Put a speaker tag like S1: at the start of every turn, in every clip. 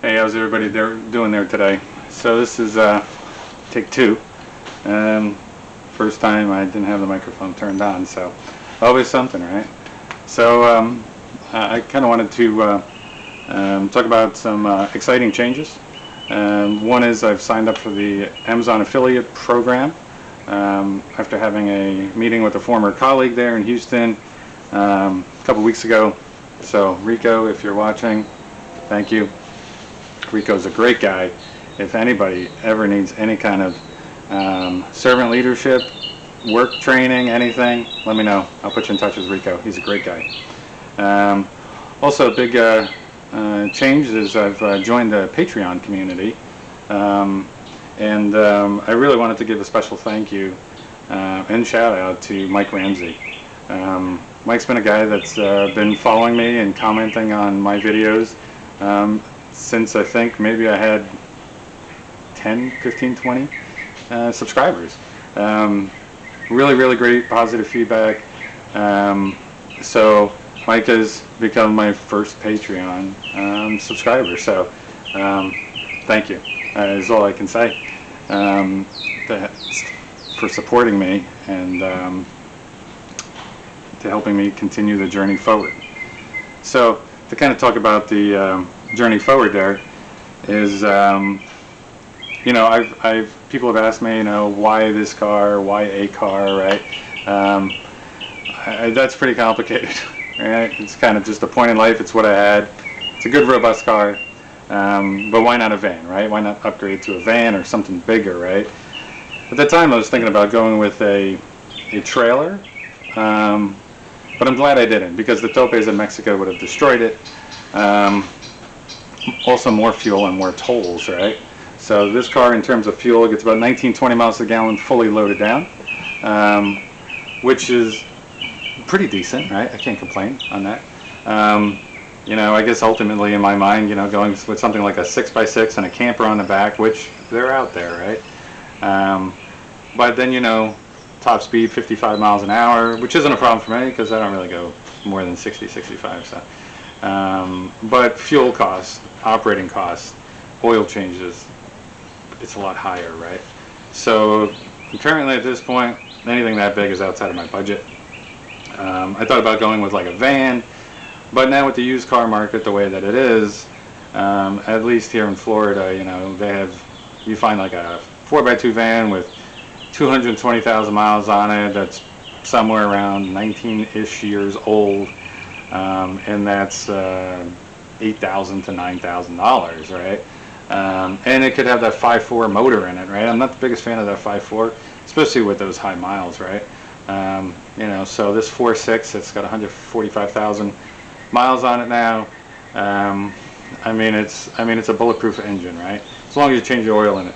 S1: Hey, how's everybody doing there today? So this is take two. First time I didn't have the microphone turned on, so always something, right? So I kind of wanted to talk about some exciting changes. One is I've signed up for the Amazon affiliate program after having a meeting with a former colleague there in Houston a couple weeks ago. So Rico, if you're watching, thank you. Rico's a great guy. If anybody ever needs any kind of servant leadership, work training, anything, let me know. I'll put you in touch with Rico. He's a great guy. Also, a big change is I've joined the Patreon community. I really wanted to give a special thank you and shout out to Mike Ramsey. Mike's been a guy that's been following me and commenting on my videos since I think maybe I had 10, 15, 20 subscribers. Really great positive feedback. So Mike has become my first Patreon subscriber. So thank you is all I can say for supporting me and to helping me continue the journey forward. So to kind of talk about the journey forward there is, you know, I've people have asked me, you know, why this car, why a car, right? That's pretty complicated, right? It's kind of just a point in life. It's what I had. It's a good, robust car, but why not a van, right? Why not upgrade to a van or something bigger, right? At the time, I was thinking about going with a trailer, but I'm glad I didn't, because the topes in Mexico would have destroyed it. Also more fuel and more tolls, right? So this car, in terms of fuel, gets about 19-20 miles a gallon fully loaded down, which is pretty decent, right? I can't complain on that. You know, I guess ultimately in my mind, you know, going with something like a 6x6 and a camper on the back, which they're out there, right? But then, you know, top speed 55 miles an hour, which isn't a problem for me because I don't really go more than 60, 65. So, but fuel costs, operating costs, oil changes, it's a lot higher, right? So currently at this point, anything that big is outside of my budget. I thought about going with like a van, but now with the used car market the way that it is, at least here in Florida, you know, you find like a 4x2 van with 220,000 miles on it that's somewhere around 19-ish years old, and that's $8,000 to $9,000, right? And it could have that 5.4 motor in it, right? I'm not the biggest fan of that 5.4, especially with those high miles, right? You know, so this 4.6, it's got 145,000 miles on it now. I mean, it's a bulletproof engine, right? As long as you change the oil in it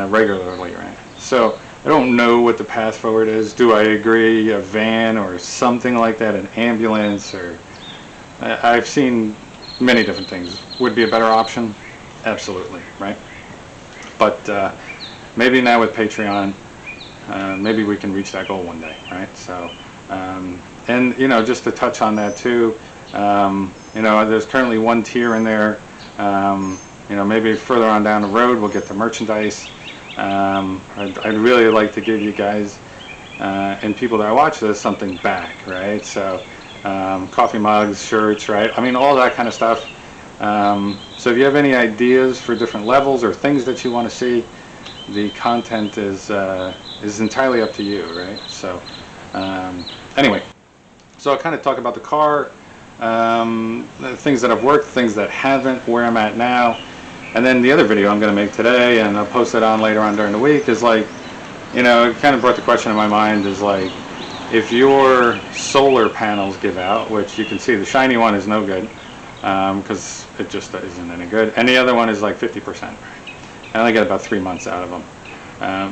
S1: regularly, right? So I don't know what the path forward is. Do I agree a van or something like that, an ambulance, or I've seen many different things. Would be a better option? Absolutely, right? But maybe now with Patreon, maybe we can reach that goal one day, right? So, and you know, just to touch on that too, you know, there's currently one tier in there. You know, maybe further on down the road we'll get to merchandise. I'd really like to give you guys and people that watch this something back, right? So coffee mugs, shirts, right? I mean, all that kind of stuff. So if you have any ideas for different levels or things that you want to see, the content is entirely up to you, right? So anyway, so I'll kind of talk about the car, the things that have worked, things that haven't, where I'm at now. And then the other video I'm going to make today, and I'll post it on later on during the week, is like, you know, it kind of brought the question in my mind is like, if your solar panels give out, which you can see the shiny one is no good, because it just isn't any good, and the other one is like 50%. I only get about 3 months out of them.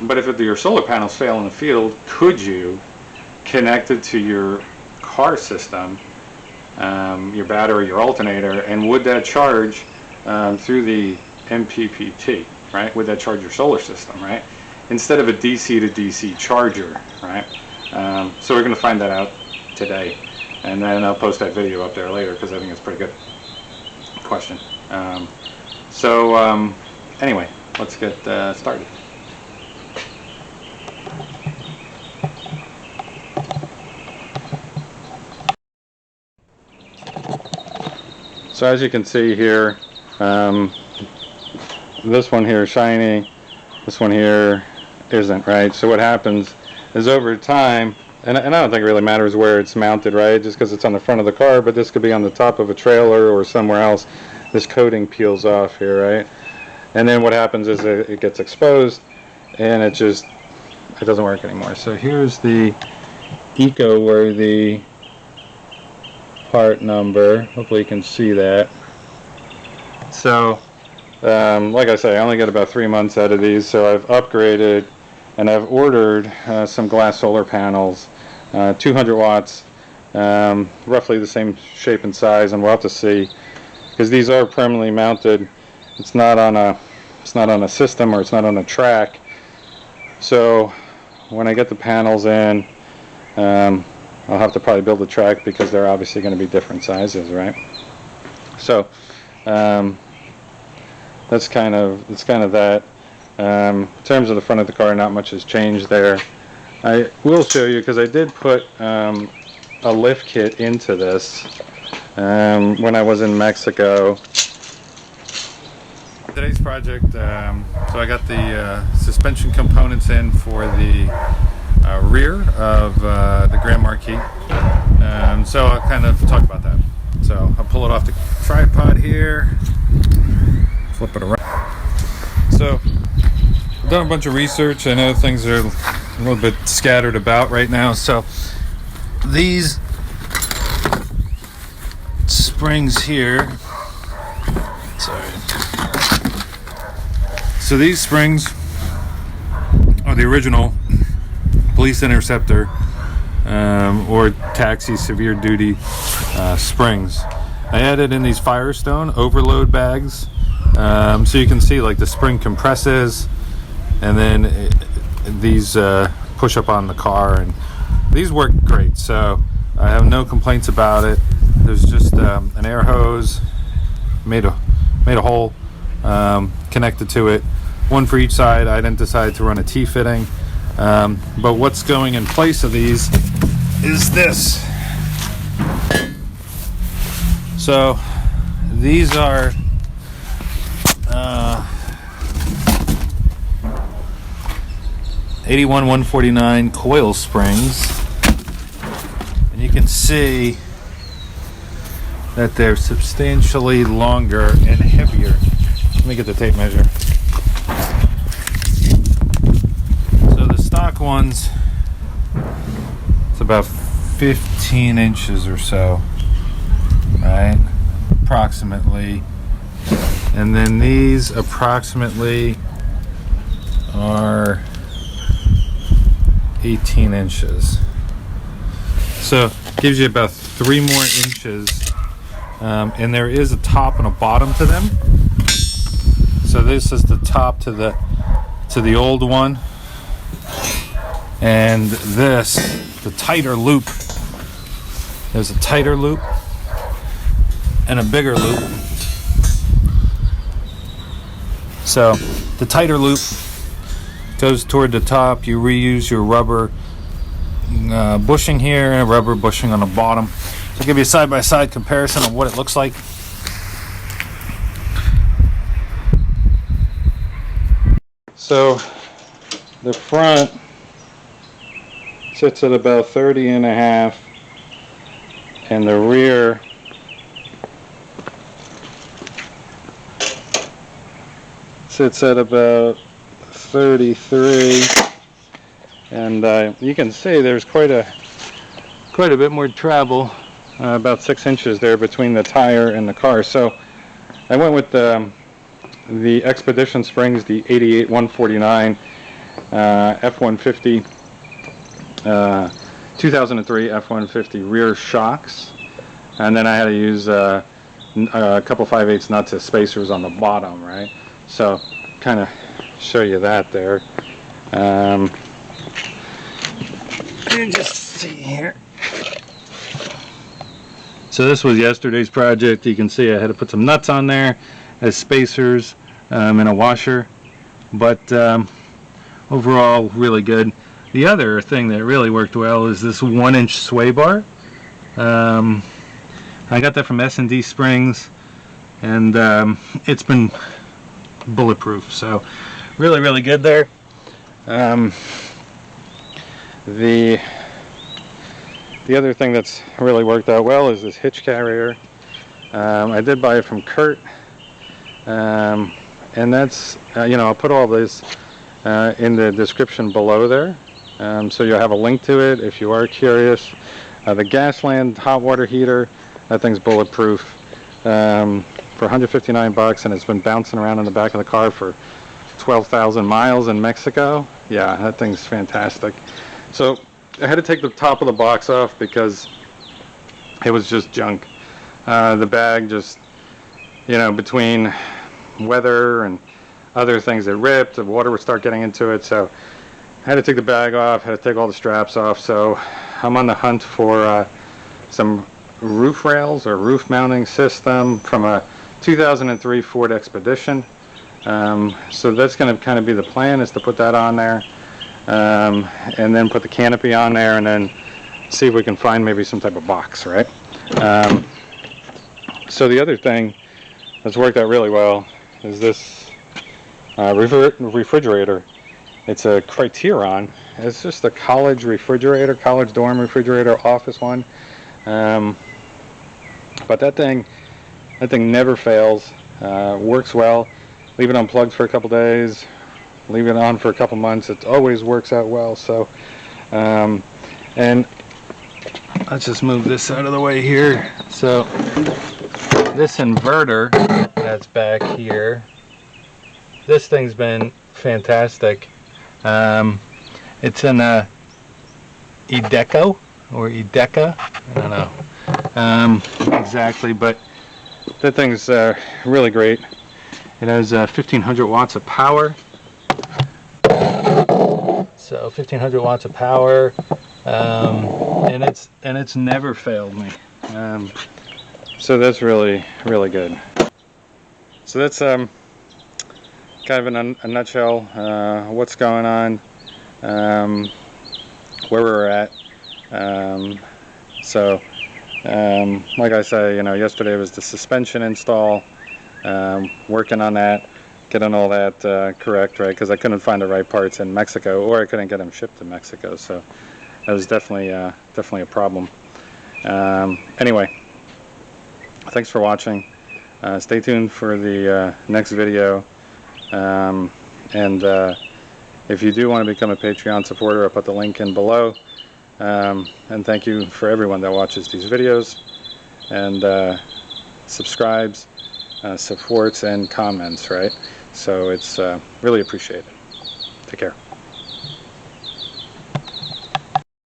S1: But if your solar panels fail in the field, could you connect it to your car system, your battery, your alternator, and would that charge through the MPPT, right? Would that charge your solar system, right? Instead of a DC to DC charger, right? So we're going to find that out today, and then I'll post that video up there later because I think it's a pretty good question. So anyway, let's get started. So as you can see here, this one here is shiny, this one here isn't, right? So what happens is over time, and I don't think it really matters where it's mounted, right? Just because it's on the front of the car, but this could be on the top of a trailer or somewhere else. This coating peels off here, right? And then what happens is it gets exposed and it doesn't work anymore. So here's the eco-worthy part number. Hopefully you can see that. So like I say, I only get about 3 months out of these, so I've upgraded and I've ordered some glass solar panels, 200 watts, roughly the same shape and size, and we'll have to see, because these are permanently mounted. It's not on a system, or it's not on a track. So when I get the panels in, I'll have to probably build a track, because they're obviously going to be different sizes, right? So that's kind of that. In terms of the front of the car, not much has changed there. I will show you, because I did put a lift kit into this when I was in Mexico. Today's project, so I got the suspension components in for the rear of the Grand Marquis. So I'll kind of talk about that. So I'll pull it off the tripod here, flip it around. So I've done a bunch of research. I know things are a little bit scattered about right now. So these springs here, sorry. So these springs are the original Police Interceptor or Taxi Severe Duty springs. I added in these Firestone overload bags, so you can see like the spring compresses, and then these push up on the car, and these work great. So I have no complaints about it. There's just an air hose, made a hole connected to it, one for each side. I didn't decide to run a T-fitting, but what's going in place of these is this. So these are 81-149 coil springs, and you can see that they're substantially longer and heavier. Let me get the tape measure. So the stock ones, it's about 15 inches or so, right? Approximately. And then these approximately are 18 inches. So gives you about 3 more inches. And there is a top and a bottom to them. So this is the top to the old one, and this, the tighter loop. There's a tighter loop and a bigger loop. So the tighter loop goes toward the top. You reuse your rubber bushing here and rubber bushing on the bottom. So I'll give you a side-by-side comparison of what it looks like. So the front sits at about 30.5, and the rear sits at about 33, and you can see there's quite a bit more travel, about 6 inches there between the tire and the car. So I went with the Expedition Springs, the 88-149 F-150 2003 F-150 rear shocks, and then I had to use a couple 5/8 nuts as spacers on the bottom, right? So kind of show you that there. You just see here. So this was yesterday's project. You can see I had to put some nuts on there as spacers and a washer, but overall really good. The other thing that really worked well is this 1-inch sway bar. I got that from S&D Springs, and it's been bulletproof, so really good there. The other thing that's really worked out well is this hitch carrier. I did buy it from Kurt, and that's I'll put all this in the description below there, so you'll have a link to it if you are curious. The Gasland hot water heater, that thing's bulletproof, for $159, and it's been bouncing around in the back of the car for 12,000 miles in Mexico. Yeah, that thing's fantastic. So I had to take the top of the box off because it was just junk. The bag just, between weather and other things, it ripped, the water would start getting into it, so I had to take the bag off, had to take all the straps off. So I'm on the hunt for some roof rails or roof mounting system from a 2003 Ford Expedition. So that's going to kind of be the plan, is to put that on there, and then put the canopy on there, and then see if we can find maybe some type of box, right? So the other thing that's worked out really well is this refrigerator. It's a Criteron. It's just a college refrigerator, college dorm refrigerator, office one. But that thing never fails. Works well. Leave it unplugged for a couple days, leave it on for a couple months, it always works out well. So and let's just move this out of the way here. So this inverter that's back here, this thing's been fantastic. It's in a Ideco or Ideca, I don't know exactly, but that thing's really great. It has 1500 watts of power. So 1500 watts of power, and it's never failed me. So that's really good. So that's kind of in a nutshell what's going on, where we're at. Like I say, yesterday was the suspension install. Working on that, getting all that correct, right? Because I couldn't find the right parts in Mexico, or I couldn't get them shipped to Mexico. So that was definitely a problem. Anyway, thanks for watching. Stay tuned for the next video. If you do want to become a Patreon supporter, I'll put the link in below. And thank you for everyone that watches these videos and subscribes, supports, and comments, right? So it's really appreciated. Take care.